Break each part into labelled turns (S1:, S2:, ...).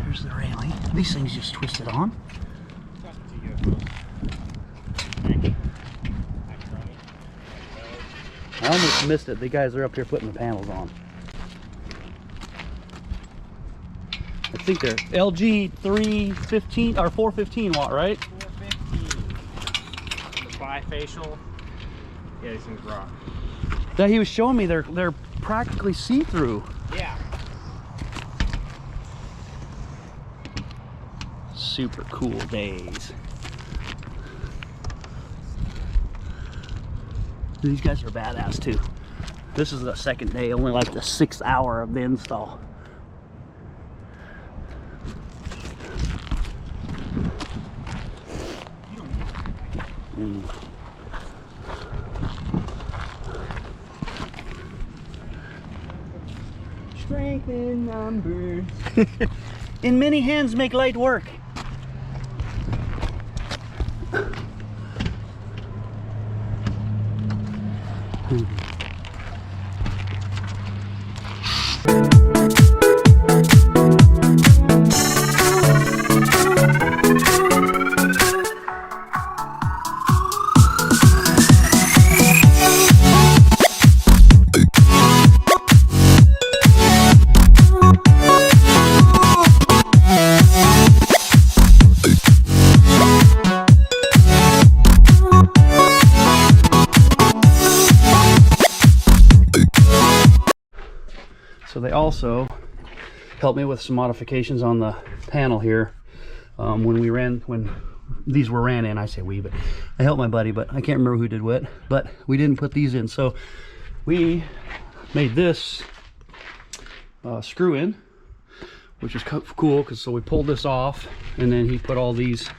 S1: There's the railing. These things just twisted on. I almost missed it. The guys are up here putting the panels on. I think they're LG 315 or 415 watt, right?
S2: 415. The bifacial. Yeah, these things rock.
S1: That he was showing me, they're practically see-through.
S2: Yeah.
S1: Super cool days. These guys are badass too. This is the second day, only like the 6th hour of the install.
S2: Strength in numbers.
S1: In many hands make light work. So they also helped me with some modifications on the panel here. When these were ran in, I say we, but I helped my buddy, but I can't remember who did what, but we didn't put these in. So we made this screw in, which is cool, because so we pulled this off and then he put all these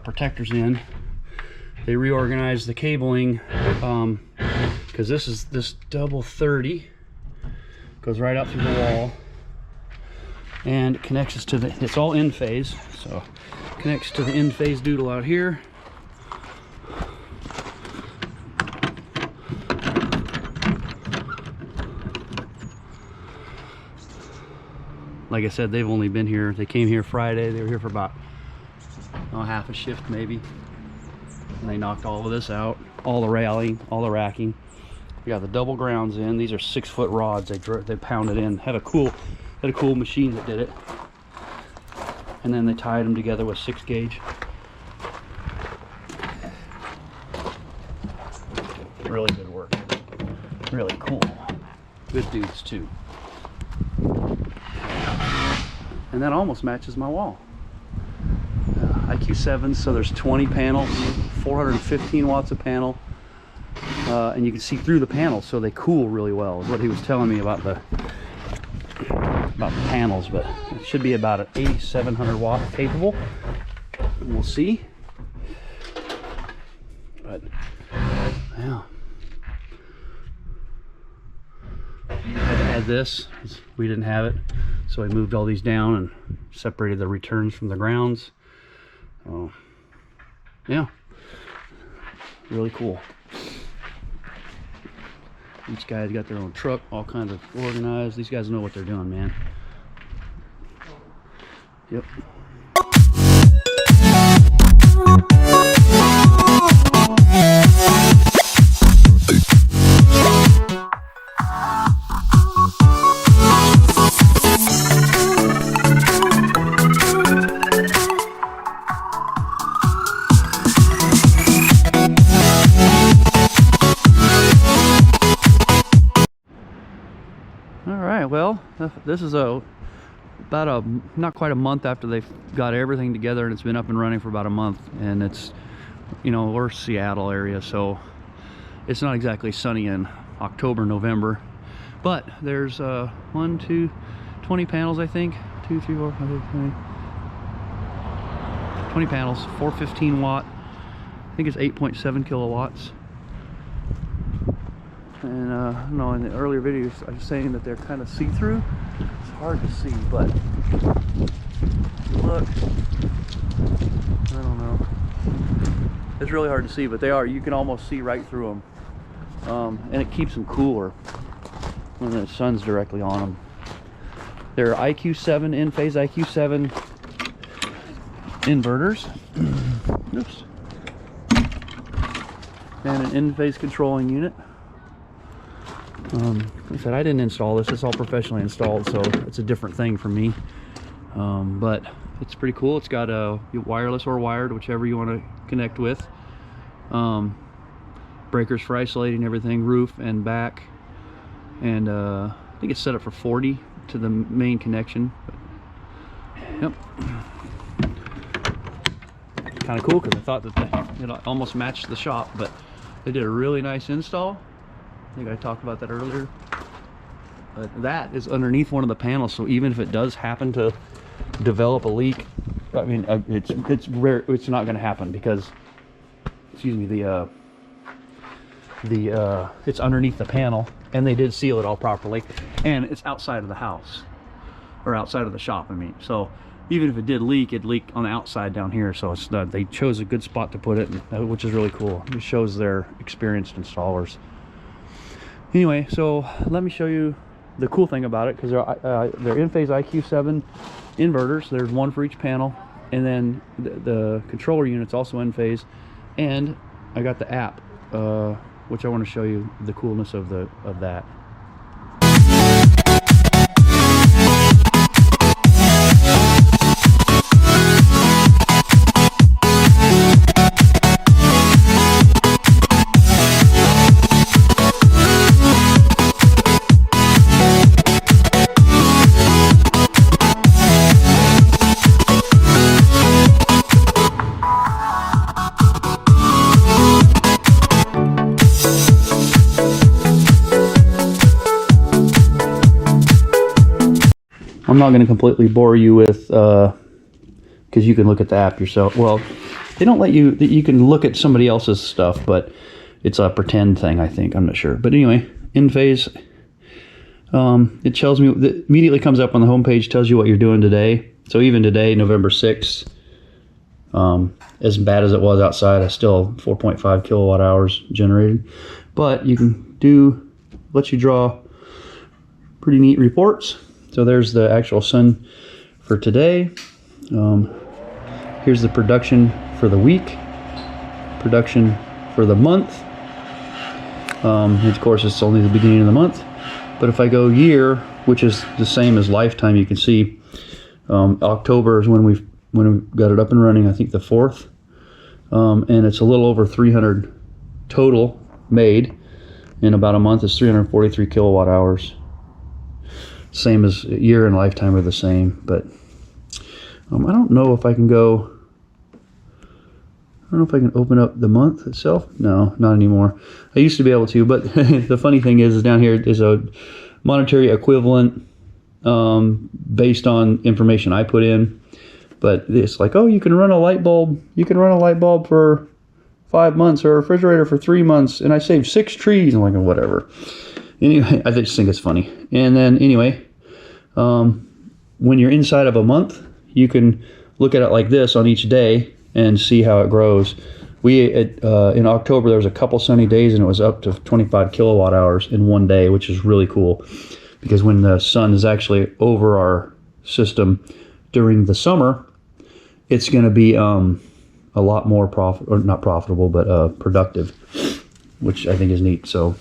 S1: protectors in. They reorganized the cabling because this double 30 goes right out through the wall and connects us to the, it's all in phase, so connects to the in phase doodle out here. Like I said, they've only been here, they came here Friday, they were here for about half a shift maybe, and they knocked all of this out, all the railing, all the racking. We got the double grounds in. These are 6-foot rods. They pounded in. Had a cool machine that did it. And then they tied them together with 6-gauge. Really good work. Really cool. Good dudes too. And that almost matches my wall. IQ7s. So there's 20 panels, 415 watts a panel. And you can see through the panels, so they cool really well, is what he was telling me about the panels. But it should be about an 8700 watt capable, and we'll see. But yeah, I had to add this, we didn't have it, so I moved all these down and separated the returns from the grounds. Yeah, really cool. Each guy's got their own truck, all kinds of organized. These guys know what they're doing, man. Yep. Well, this is about not quite a month after they've got everything together, and it's been up and running for about a month. And it's, you know, we're Seattle area, so it's not exactly sunny in October, November, but there's 20 panels, I think. 2, 3, 4, 5, 6, 20 panels, 415 watt. I think it's 8.7 kilowatts. And I don't know, in the earlier videos I was saying that they're kind of see-through. It's hard to see, but look, I don't know, it's really hard to see, but they are, you can almost see right through them. And it keeps them cooler when the sun's directly on them. They're IQ7 in-phase IQ7 inverters. Oops. And an in-phase controlling unit. Like I said, I didn't install this. It's all professionally installed, so it's a different thing for me. But it's pretty cool. It's got a wireless or wired, whichever you want to connect with. Breakers for isolating everything, roof and back. And I think it's set up for 40 to the main connection. But, yep. Kind of cool because I thought that it almost matched the shop, but they did a really nice install. I think I talked about that earlier. But that is underneath one of the panels, so even if it does happen to develop a leak, I mean, it's rare. It's not going to happen because, excuse me, it's underneath the panel, and they did seal it all properly, and it's outside of the house or outside of the shop. I mean, so even if it did leak, it'd leak on the outside down here. So it's they chose a good spot to put it, which is really cool. It shows they're experienced installers. Anyway, so let me show you the cool thing about it, because they're in-phase IQ7 inverters. There's one for each panel, and then the controller unit's also in phase, and I got the app, which I want to show you the coolness of that. I'm not going to completely bore you with, because you can look at the app yourself. Well, they don't let you, you can look at somebody else's stuff, but it's a pretend thing, I think. I'm not sure. But anyway, in phase, it tells me, it immediately comes up on the home page, tells you what you're doing today. So even today, November 6th, as bad as it was outside, I still 4.5 kilowatt hours generated. But you can lets you draw pretty neat reports. So there's the actual sun for today. Here's the production for the week, production for the month. And of course, it's only the beginning of the month. But if I go year, which is the same as lifetime, you can see October is when we got it up and running. I think the 4th, and it's a little over 300 total made in about a month. It's 343 kilowatt hours. Same as year and lifetime are the same, but I don't know if I can go. I don't know if I can open up the month itself. No, not anymore. I used to be able to, but the funny thing is down here is a monetary equivalent based on information I put in. But it's like, oh, you can run a light bulb. You can run a light bulb for 5 months, or a refrigerator for 3 months, and I saved 6 trees. I'm like, whatever. Anyway, I just think it's funny. And then anyway, when you're inside of a month, you can look at it like this on each day and see how it grows. In October, there was a couple sunny days, and it was up to 25 kilowatt hours in one day, which is really cool, because when the sun is actually over our system during the summer, it's going to be a lot more not profitable, but productive, which I think is neat. So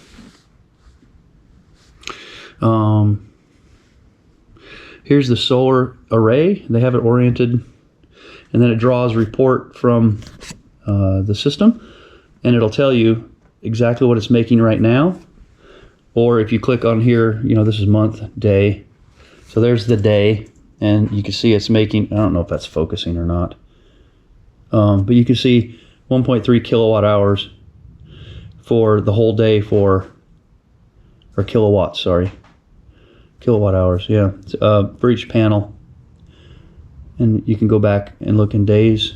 S1: here's the solar array. They have it oriented, and then it draws report from the system, and it'll tell you exactly what it's making right now. Or if you click on here, this is month, day. So there's the day, and you can see it's making, I don't know if that's focusing or not, but you can see 1.3 kilowatt hours for the whole day or kilowatts, sorry. Kilowatt hours, yeah, for each panel. And you can go back and look in days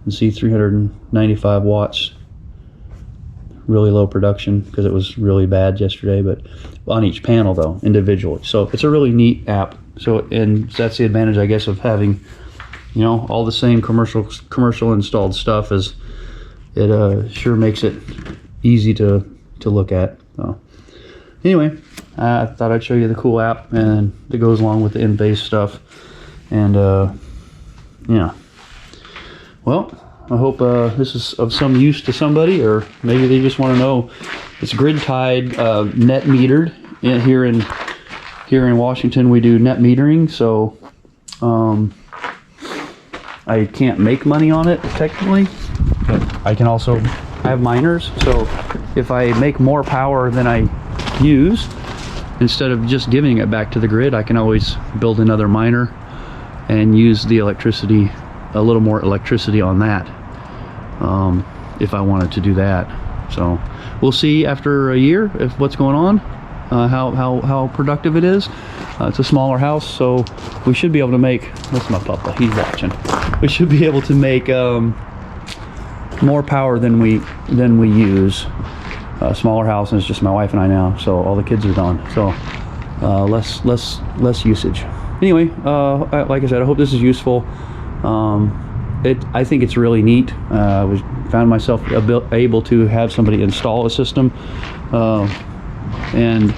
S1: and see 395 watts. Really low production because it was really bad yesterday, but on each panel though, individually. So it's a really neat app. So, and that's the advantage, I guess, of having, all the same commercial installed stuff. Is it sure makes it easy to look at. So anyway, I thought I'd show you the cool app and that goes along with the in-base stuff. And yeah, well, I hope this is of some use to somebody, or maybe they just want to know. It's grid tied, net metered. Here in Washington we do net metering, so I can't make money on it technically, but I can also have miners. So if I make more power than I use, instead of just giving it back to the grid, I can always build another miner and use the electricity, a little more electricity on that, if I wanted to do that. So we'll see after a year if what's going on, how productive it is. It's a smaller house, so we should be able to make, that's my papa, he's watching. We should be able to make more power than we use. Smaller house, and it's just my wife and I now, so all the kids are gone, so less usage. Anyway, like I said, I hope this is useful. I think it's really neat. I found myself able to have somebody install a system, and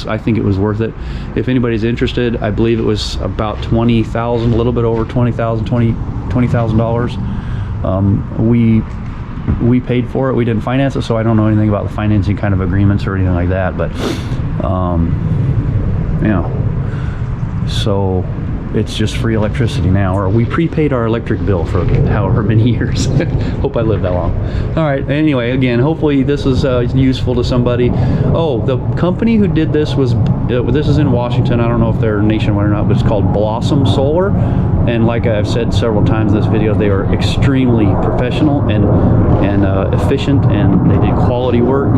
S1: I think it was worth it. If anybody's interested, I believe it was about $20,000, a little bit over $20,000. We paid for it. We didn't finance it, so I don't know anything about the financing kind of agreements or anything like that. But yeah, so it's just free electricity now, or we prepaid our electric bill for however many years. Hope I live that long. All right, anyway, again, hopefully this is useful to somebody. Oh, the company who did this was, this is in Washington. I don't know if they're nationwide or not, but it's called Blossom Solar. And like I've said several times in this video, they are extremely professional and efficient, and they did quality work.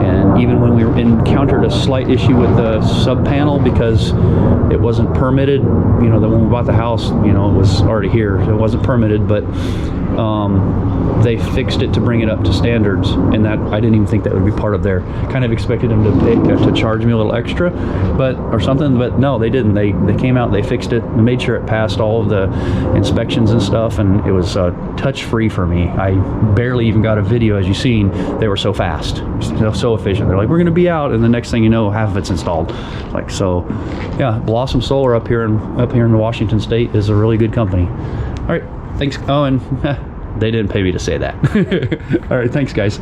S1: And even when we encountered a slight issue with the sub panel because it wasn't permitted, you know, that when we bought the house, you know, it was already here, so it wasn't permitted, but they fixed it to bring it up to standards, and that I didn't even think that would be part of their, kind of expected them to charge me a little extra, or something, but no, they didn't. They came out, they fixed it, and made sure it passed all of the inspections and stuff, and it was touch free for me. I barely even got a video, as you've seen. They were so fast, so efficient. They're like, we're gonna be out, and the next thing you know, half of it's installed. Like, so yeah, Blossom Solar up here in Washington State is a really good company. All right, thanks. Oh, and they didn't pay me to say that. All right, thanks guys.